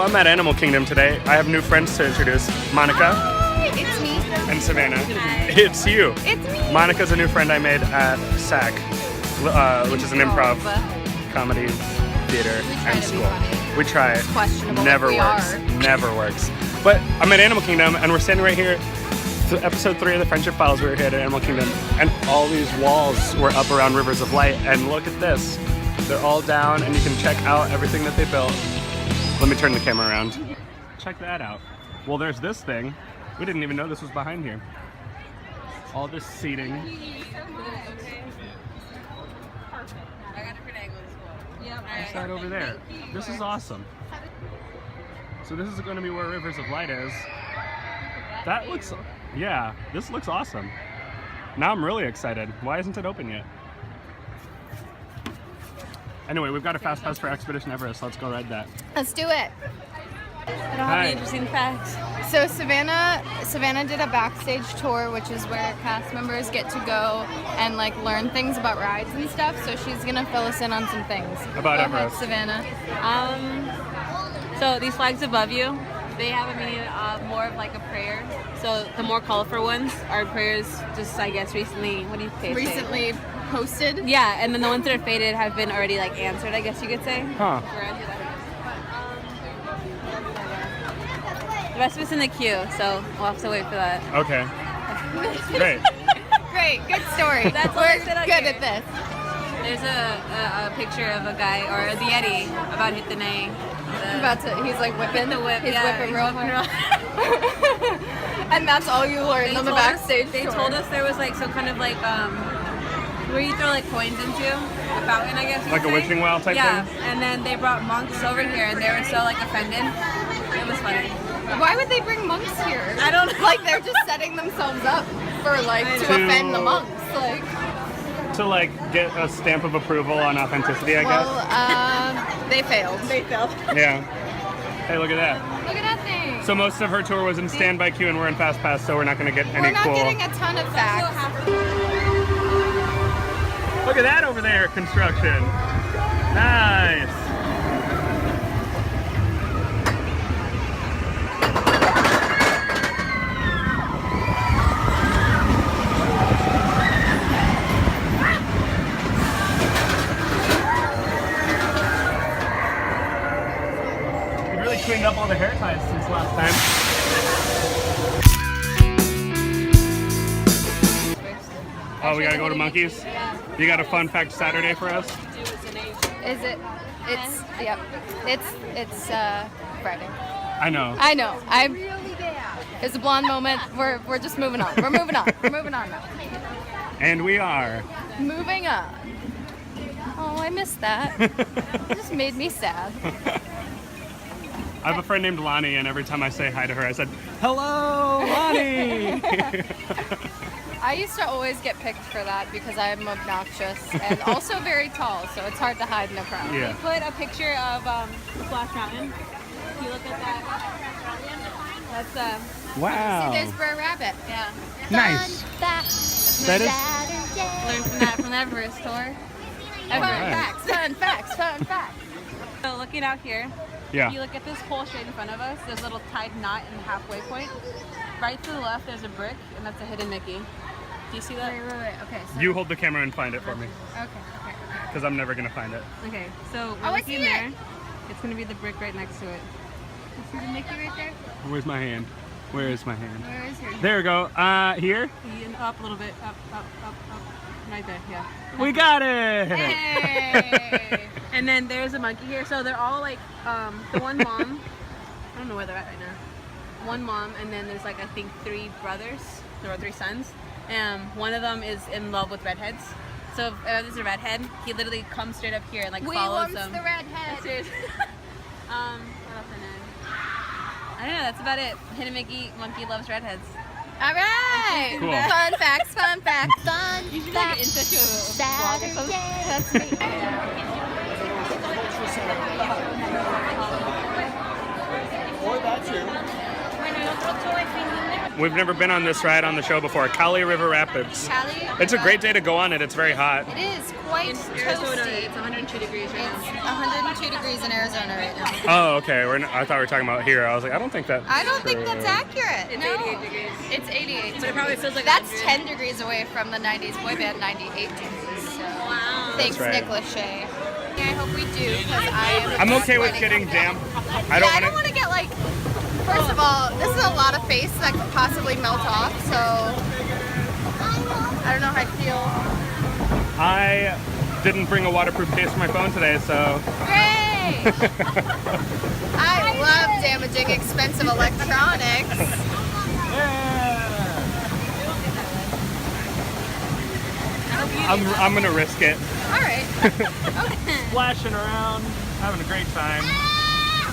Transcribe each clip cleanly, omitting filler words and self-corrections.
I'm at Animal Kingdom today. I have new friends to introduce. Monica. Hi, it's me. And Savannah. Hi. It's you. It's me. Monica's a new friend I made at SAC, which is an improv comedy theater and school. We try it. It's questionable. Never we works. Are. Never works. But I'm at Animal Kingdom and we're standing right here. Episode 3 of the Friendship Files, we were here at Animal Kingdom, and all these walls were up around Rivers of Light, and look at this. They're all down, and you can check out everything that they built. Let me turn the camera around. Check that out. Well, there's this thing. We didn't even know this was behind here. All this seating. What's that over there? This is awesome. So this is going to be where Rivers of Light is. That looks, yeah, this looks awesome. Now I'm really excited. Why isn't it open yet? Anyway, we've got a fast pass for Expedition Everest. Let's go ride that. Let's do it. I don't have any interesting facts. So Savannah did a backstage tour, which is where cast members get to go and like learn things about rides and stuff. So she's gonna fill us in on some things. About Go Everest. ahead, Savannah. So these flags above you, they have a meaning of more of like a prayer. So the more colorful ones are prayers just, I guess, recently, what do you say? Recently posted. Yeah, and then the ones that are faded have been already like answered, I guess you could say. Huh. The rest of it's in the queue, so we'll have to wait for that. Okay. Great. Great, good story. That's We're what I said on good here. at this. There's a picture of a guy, or the Yeti, about hit the nay. He's like whipping the whip. He's Yeah, whipping he's real whipping hard. And that's all you learned on the backstage They tour. told us there was like some kind of like where you throw like coins into a fountain, I guess. Like a wishing well type yeah. thing? And then they brought monks over here, and they were so like offended. It was funny. Why would they bring monks here? I don't know. Like they're just setting themselves up for like to offend the monks. Like To like get a stamp of approval on authenticity, I guess. well, they failed. They fell. Yeah. Hey, look at that. Look at that thing. So most of her tour was in standby queue and we're in fast pass, so we're not going to get any We're not cool. getting a ton of facts. Look at that over there, construction. Nice. We've really cleaned up all the hair ties since last time. Oh, we gotta go to Monkeys? You got a fun fact Saturday for us? Is it? It's yep. It's Friday. I know. I know. It's a blonde moment. We're just moving on. We're moving on. We're moving on now. And we are. Moving on. Oh, I missed that. It just made me sad. I have a friend named Lonnie, and every time I say hi to her, I said, "Hello, Lonnie!" I used to always get picked for that because I'm obnoxious and also very tall, so it's hard to hide in a crowd. Yeah. We put a picture of the Splash Mountain. If you look at that, that's Wow. See, there's Brer Rabbit. yeah. Nice. That is. Learned from the Everest tour. Fun Alright. facts, fun facts, fun facts. So looking out here, Yeah. if you look at this pole straight in front of us, there's a little tied knot in the halfway point. Right to the left, there's a brick, and that's a hidden Mickey. Do you see that? Wait. Okay. So, You hold the camera and find it for me, okay. because I'm never gonna find it. Okay, so Oh, we're I see looking it. there. It's gonna be the brick right next to it. You see the Mickey right there? Where's my hand? Where is my hand? Where is your? There we go. Here. And up a little bit, up. Right there, yeah. We got it. Hey! And then there's a monkey here. So they're all like, the one mom, I don't know where they're at right now. One mom, and then there's like, I think 3 brothers, or 3 sons. One of them is in love with redheads. So if there's a redhead, he literally comes straight up here and like We follows wants them. the redhead. Seriously. What else I know? I don't know, that's about it. Hidden Mickey, monkey loves redheads. All right. Cool. Fun facts. Fun You should make it into a vlog or something. That's me. Or that too. Bueno, y otro show de fin de We've never been on this ride on the show before. Kali River Rapids. Cali. It's a great day to go on it. It's very hot. It is quite Arizona, toasty. it's 102 degrees right It's now. 102 degrees in Arizona right now. Oh, okay. I thought we were talking about here. I was like, I don't think that. I don't think that's accurate. It's no. 88 degrees. It's 88. But it probably feels like That's 100. 10 degrees away from the 90s boy band 98 degrees. So. Wow. Thanks, right. Nick Lachey. I hope we do because I'm okay with getting damp. I I don't don't want want to get like. First of all, this is a lot of face that could possibly melt off. So I don't know how I feel. I didn't bring a waterproof case for my phone today, so. Great! I love damaging expensive electronics. I'm gonna risk it. All right. Splashing around, having a great time.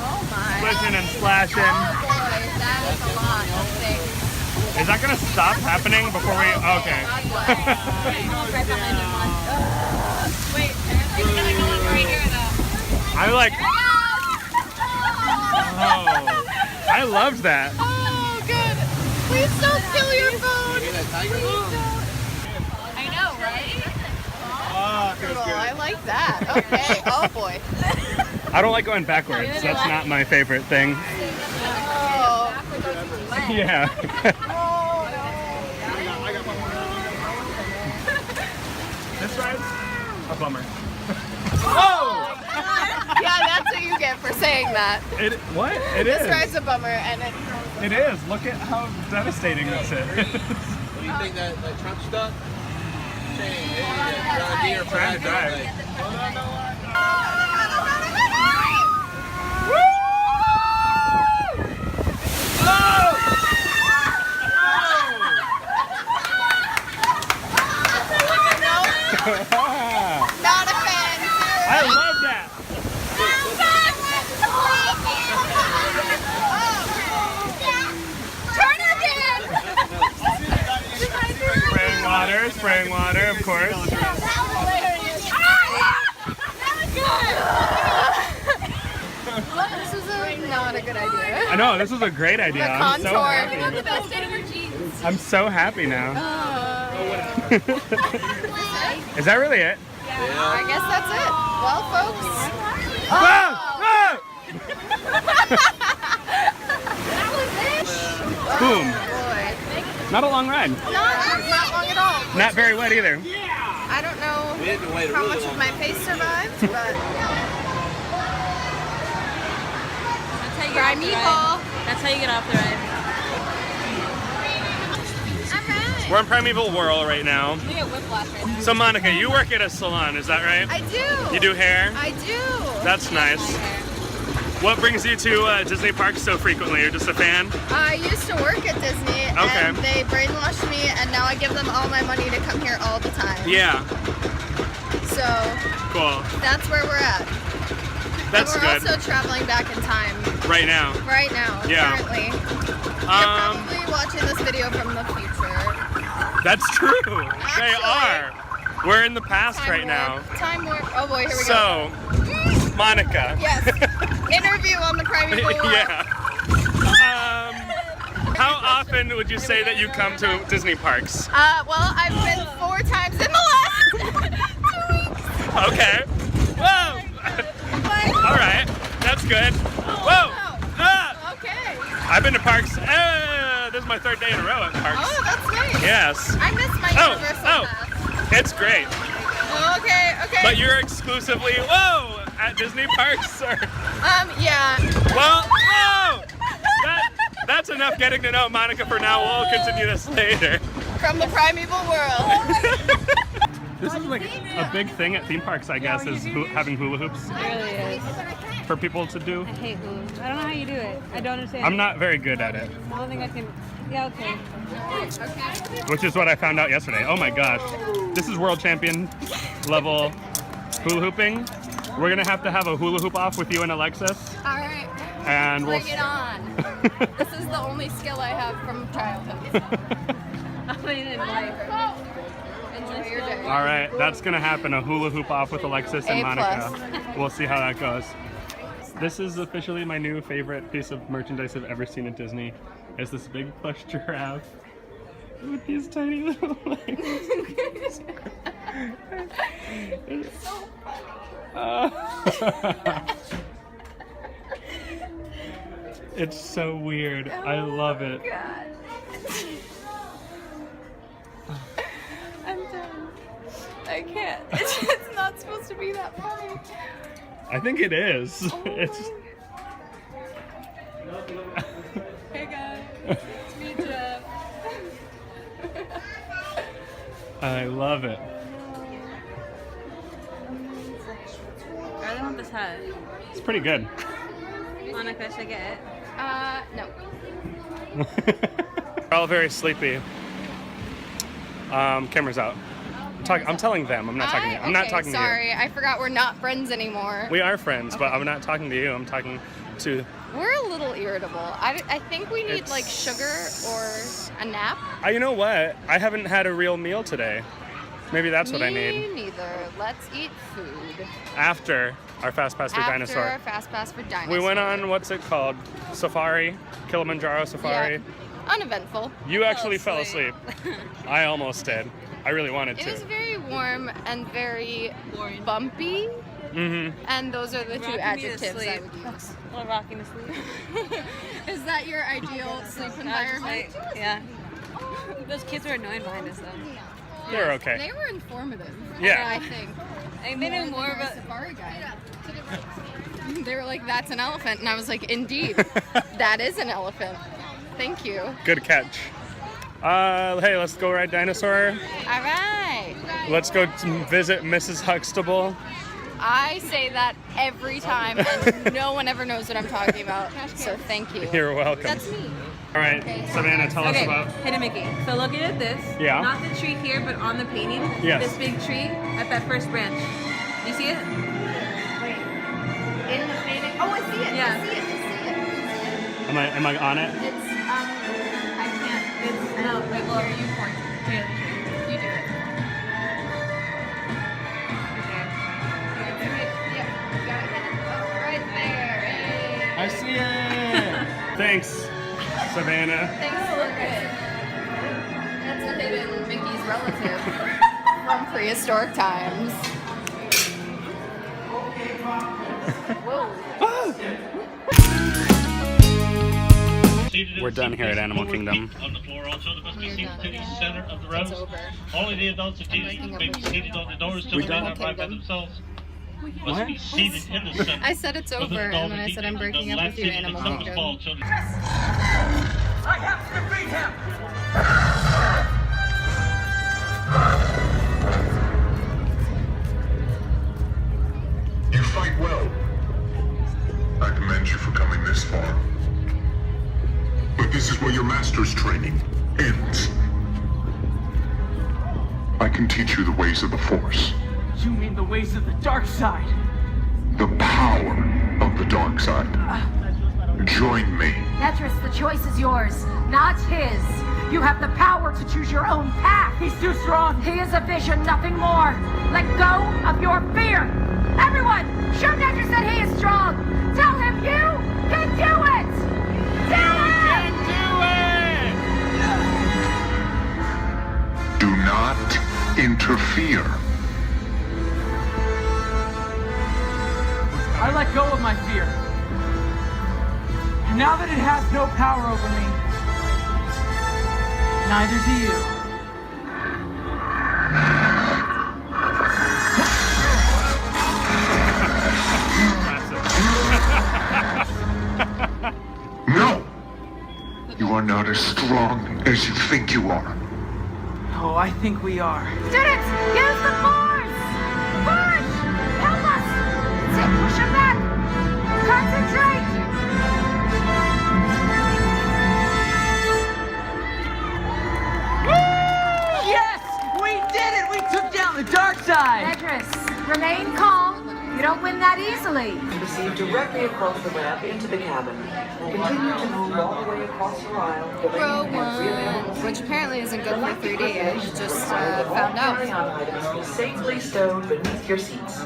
Oh my. Splishing and splashing. Oh boy, that is a lot of things. Is that gonna stop happening before we? Okay. Wait, it's gonna go up right here though. I like. Oh, I loved that. Oh, good. Please don't kill your phone. I know, right? Oh, feels Cool. good. I like that. Okay. Oh boy. I don't like going backwards. That's not my favorite thing. Oh. Yeah. This ride's a bummer. Oh! Yeah, that's what you get for saying that. What? It is. This ride's a bummer, and it. It is. Look at how devastating this is. What do you think that truck stuck? John Deere Trying to drive. Not a fan. I love that. Turn again. Spraying water, of course. This is not a good idea. I know, this is a great idea. The I'm so contour. happy. I'm so happy now. Is that really it? I guess that's it. Well, folks. Ah! Boom. Boy. Not a long ride. Not long at all. Not very wet either. I don't know We had to wait a how really much of long my time. face survived, but That's how you get off the primeval. ride. That's how you get off the ride. Alright. We're in Primeval Whirl right now. You get whiplash right now. So Monica, you work at a salon, is that right? I do. You do hair? I do. That's nice. What brings you to Disney parks so frequently? You're just a fan? I used to work at Disney, Okay. and they brainwashed me, and now I give them all my money to come here all the time. Yeah. So Cool. that's where we're at. That's and we're good. also traveling back in time Right now. right now. Yeah. Currently. You're Um, probably watching this video from the future. that's true. They are. We're in the past Time right now. warp. Time warp. Oh boy, here we go. So, Monica. Yes. Interview on the Primeval World. Yeah. How often would you say that you come to Disney parks? Well, I've been 4 times in the last 2 weeks. Okay. Whoa. All right. That's good. Whoa. Ah. Okay. I've been to parks. This is my 3rd day in a row at parks. Oh, that's nice. Yes. I miss my Oh, Universal oh. Pass. It's great. Okay, okay. But you're exclusively, whoa, at Disney parks? Or, Yeah. well, whoa. That's enough getting to know Monica for now. We'll continue this later. From the Primeval World. This is like a big thing at theme parks, I guess, is having hula hoops It really is. for people to do. I hate hula. I don't know how you do it. I don't understand. I'm not very good at it, I don't think I can. Yeah, okay. which is what I found out yesterday. Oh my gosh. This is world champion level hula hooping. We're gonna have to have a hula hoop off with you and Alexis. All right. And we'll Bring it on. This is the only skill I have from childhood. I mean, in life. Enjoy your day. All right, that's gonna happen. A hula hoop off with Alexis and A+. Monica. We'll see how that goes. This is officially my new favorite piece of merchandise I've ever seen at Disney. It's this big plush giraffe with these tiny little legs. It's so funny. It's so weird. I love it. God. I'm done. I can't. It's not supposed to be that funny. I think it is. It's. Hey guys, it's me, Jeff. I love it. I don't know what this has. It's pretty good. Monica, should I get it? No. We're all very sleepy. Camera's out. I'm telling them. I'm not talking to you. I'm not talking to you. Sorry, I forgot we're not friends anymore. We are friends, but I'm not talking to you. I'm talking to. We're a little irritable. I think we need like sugar or a nap. You know what? I haven't had a real meal today. Maybe that's what I need. Me neither. Let's eat food. After our Fast Pass for Dinosaur. After our Fast Pass for Dinosaur. We went on, what's it called? Safari? Kilimanjaro Safari? Yeah. Uneventful. You actually fell asleep. I almost did. I really wanted to. It was very warm and very bumpy. Mm-hmm. And those are the two Rocking adjectives me to I would use. Well, rocking to sleep. Is that your ideal sleep environment? Yeah. Those kids were annoying behind us though. They're okay. They were informative. Yeah. I think. And they knew more about. Safari guide. They were like, "That's an elephant," and I was like, "Indeed, that is an elephant." Thank you. Good catch. Hey, let's go ride Dinosaur. All right. Let's go visit Mrs. Huxtable. I say that every time, and no one ever knows what I'm talking about. So thank you. You're welcome. That's me. All right, Savannah, tell us Okay, about. Hidden Mickey. So looking at this, Yeah. not the tree here, but on the painting, Yes. this big tree at that first branch. Do you see it? In the painting. Oh, I see it. Yeah. I see it. Am I on it? It's I can't. It's no, wait, well, Here, you point. here. You do it. Yeah. You got it. Oh, right there. Hey. I see it. Thanks, Savannah. Thanks for looking. That's a hidden Mickey's relative from prehistoric times. Whoa. We're done here at Animal Kingdom. On the floor also, they must be seated done. to the center of the rows. It's over. Only the adults and breaking teens up may the be video. seated on the doors till We they done? arrive by Kingdom. themselves. What? Must be seated in the center. I said it's over, and then I said I'm breaking up with you, Animal Kingdom. I have to defeat him! You fight well. I commend you for coming this far. But this is where your master's training ends. I can teach you the ways of the Force. You mean the ways of the dark side? The power of the dark side. Join me. Netris, the choice is yours, not his. You have the power to choose your own path. He's too strong. He is a vision, nothing more. Let go of your fear. Everyone, show Netris that he is strong. Tell him you can do it. Tell him! Do not interfere. I let go of my fear. And now that it has no power over me, neither do you. No! You are not as strong as you think you are. Oh, I think we are. Students, use the force! Push! Help us! That's it, push him back! Concentrate! Yes! We did it! We took down the dark side! Netris, remain calm. You don't win that easily. Proceed directly across the ramp into the cabin. Continue to move all the way across the aisle. Row 1, which apparently isn't good for 3D. I just found Carry-on out. items be safely stowed beneath your seats.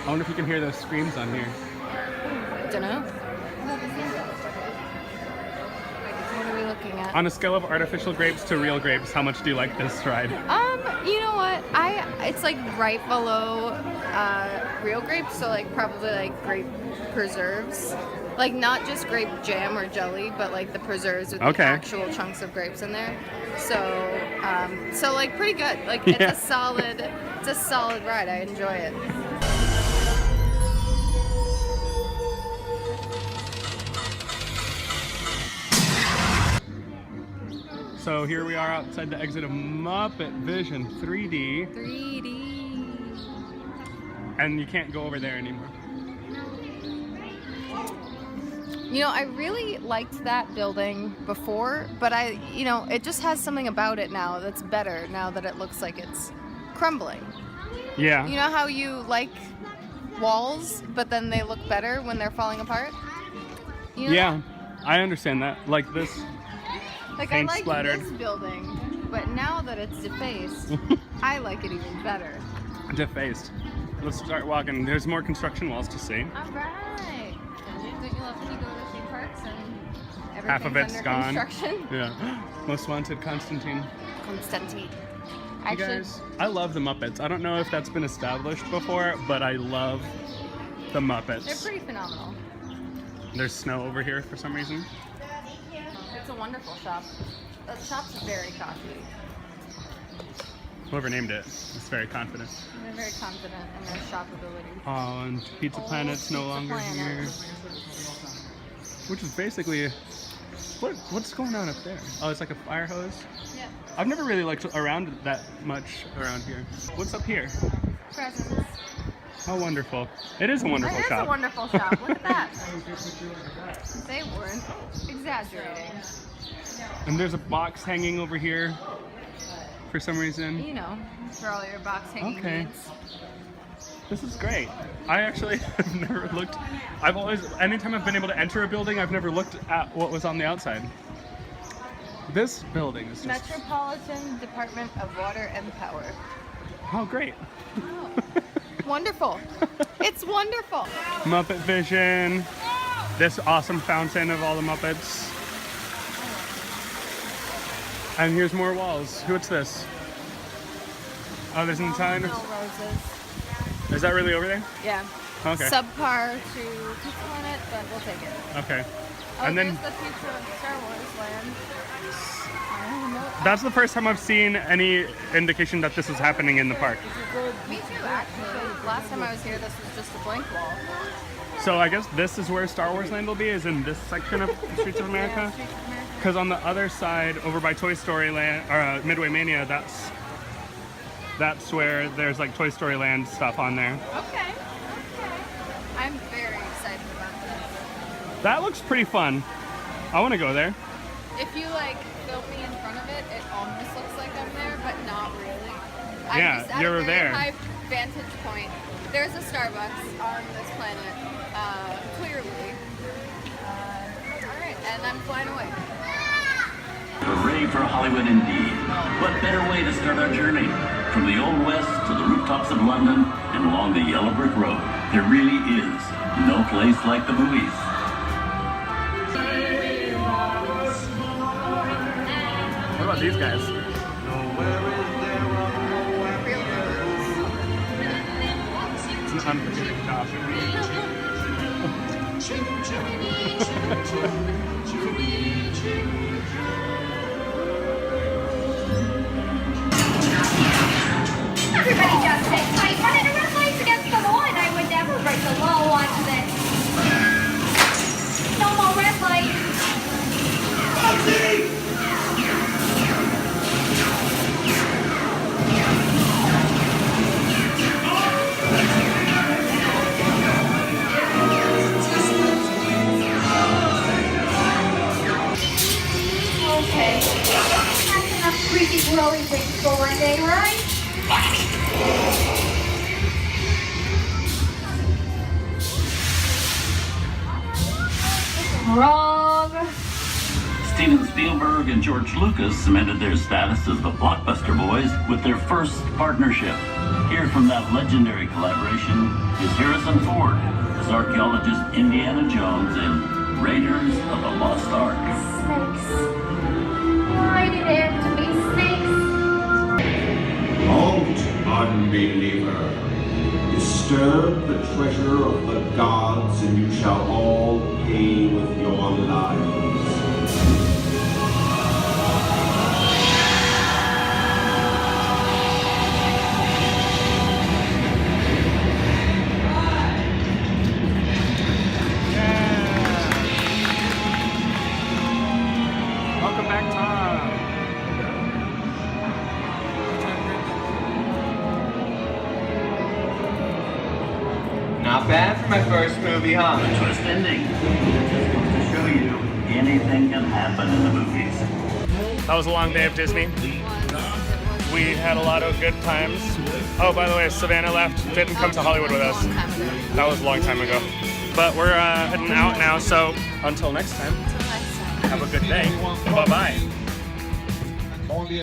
I wonder if you can hear those screams on here. Don't know. What are we looking at? On a scale of artificial grapes to real grapes, how much do you like this ride? You know what? It's like right below real grapes, so like probably like grape preserves. Like not just grape jam or jelly, but like the preserves with the actual chunks of grapes in there. So like pretty good. Like it's a solid ride. I enjoy it. So here we are outside the exit of Muppet Vision 3D. 3D. And you can't go over there anymore. You know, I really liked that building before, but it just has something about it now that's better now that it looks like it's crumbling. Yeah. You know how you like walls, but then they look better when they're falling apart? You know Yeah, I understand that. Like this. Like I like this building, but now that it's defaced, I like it even better. Defaced. Let's start walking. There's more construction walls to see. All right. Don't you love when you go to theme parks and everything's Half of it's under gone. construction? Yeah. Most Wanted, Constantine. Constantine. You guys, I love the Muppets. I don't know if that's been established before, but I love the Muppets. They're pretty phenomenal. There's snow over here for some reason. It's a wonderful shop. The shop's very cocky. Whoever named it is very confident. They're very confident in their shop ability. Oh, and Pizza Planet's no longer here. Which is basically... What's going on up there? Oh, it's like a fire hose? Yeah. I've never really looked around that much around here. What's up here? Presents. How wonderful. It is a wonderful shop. It is a wonderful shop. Look at that. They weren't exaggerating. And there's a box hanging over here for some reason. You know, for all your box hanging needs. This is great. I actually have never looked. Anytime I've been able to enter a building, I've never looked at what was on the outside. This building is just... Metropolitan Department of Water and Power. Oh, great. Oh. Wonderful. It's wonderful. Muppet Vision. This awesome fountain of all the Muppets. And here's more walls. What's this? Oh, there's an Italian. Roses. Is that really over there? Yeah. Okay. Subpar to Pizza Planet, but we'll take it. Okay. Oh, and then there's the future of Star Wars land. That's the first time I've seen any indication that this is happening in the park. Me too, actually. Last time I was here, this was just a blank wall. So I guess this is where Star Wars Land will be, is in this section of Streets of America. Because on the other side, over by Toy Story Land, or Midway Mania, that's where there's like Toy Story Land stuff on there. Okay. I'm very excited about this. That looks pretty fun. I want to go there. If you like film me in front of it, it almost looks like I'm there, but not really. Yeah, I'm just at you're a very there. high vantage point. There's a Starbucks on this planet, clearly. All right, and I'm flying away. Hooray for Hollywood indeed. What better way to start our journey? From the Old West to the rooftops of London and along the yellow brick road, there really is no place like the movies. What about these guys? It's an unforgiving job. Everybody just sit tight. Running a red light's against the law, and I would never break the law once this. No more red light. Okay. That's enough creepy growing things for one day, right? Wrong. Steven Spielberg and George Lucas cemented their status as the blockbuster boys with their first partnership. Here from that legendary collaboration is Harrison Ford as archaeologist Indiana Jones in Raiders of the Lost Ark. Snakes. Why did it have to be snakes? Halt, unbeliever. Disturb the treasure of the gods, and you shall all pay with your lives. Welcome back, Tom. Not bad for my first movie, huh? The twist ending. It just goes to show you anything can happen in the movies. That was a long day of Disney. We had a lot of good times. Oh, by the way, Savannah left, didn't come to Hollywood with us. That was a long time ago. But we're heading out now, so until next time, have a good day. Bye-bye.